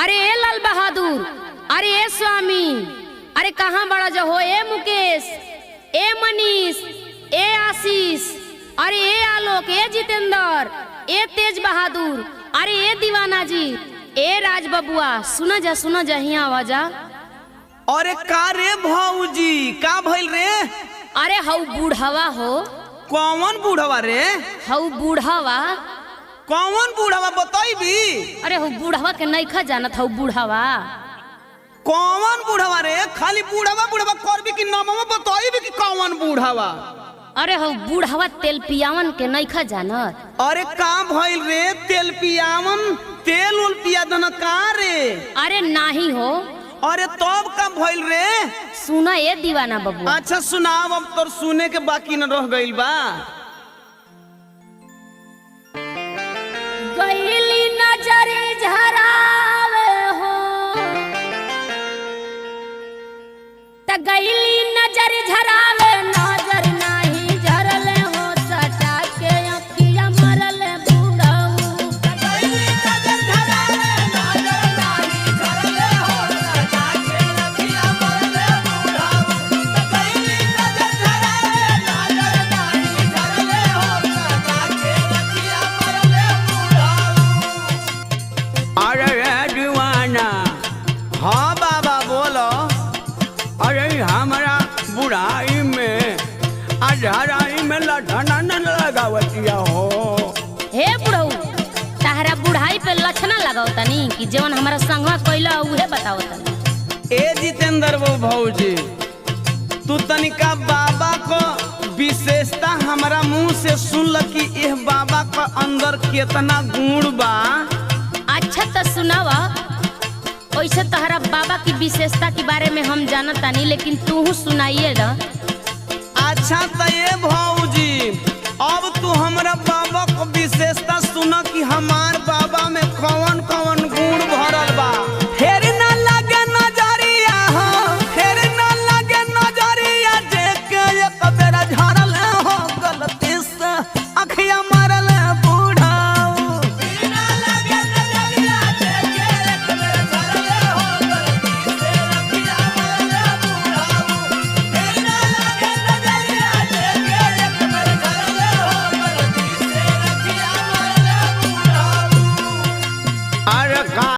अरे ए लाल बहादुर, अरे ए स्वामी, अरे कहाँ बड़ा जो हो? ए मुकेश, ए मनीष, ए आशीष, अरे ए आलोक, ए जितेंद्र, ए तेज बहादुर, अरे ए दीवाना जी, ए राज बबुआ, सुना जा हिया आवाजा। अरे का रे भौजी, का भइल रे? अरे हऊ बूढ़वा हो। कौन बूढ़वा रे? हऊ बूढ़वा। कौन बूढ़वा बताइबी? अरे हऊ बूढ़वा के नइखा जानत? हऊ बूढ़वा। कौन बूढ़वा रे? खाली बूढ़वा बूढ़वा करबी कि नामवा बताइबी कि कौन बूढ़वा? अरे हऊ बूढ़वा तेल पियावन के नइखा जानत? अरे का भइल रे? तेल पियावन, तेल उल पिया दन का रे? अरे नाही हो। अरे तब का भइल रे? सुना ए दीवाना बबुआ। अच्छा सुनाव, अब तोर सुने के बाकी न रह गइल बा। गईली नजर झरावे हो त गईली नजर झरावे, नजर नाही झरले हो, सटा के अखिया मरले बूढ़ऊ। गईली नजर झरावे, नजर नाही झरले हो, सटा के अखिया मरले बूढ़ऊ। गईली नजर झरावे, नजर नाही झरले हो, सटा के अखिया मरले बूढ़ऊ। अरे दीवाना, हाँ बाबा बोलो। अरे हमारा बुढ़ाई में अधराई में लठना न लगावतिया हो। हे बुढ़ऊ, ताहरा बुढ़ाई पे लक्षणा लगाओ तनी कि जवन हमारा संगवा कइला उहे बताओ तनी। ए जितेंद्र वो भौजी, तू तनिका बाबा को विशेषता हमारा मुंह से सुन ल कि यह बाबा का अंदर कितना गुण बा। अच्छा तो सुनावा। वैसे तहरा बाबा की विशेषता के बारे में हम जानत तानी, लेकिन तू सुनाइए ना। अच्छा तो ये भौजी, अब तू हमारा बाबा को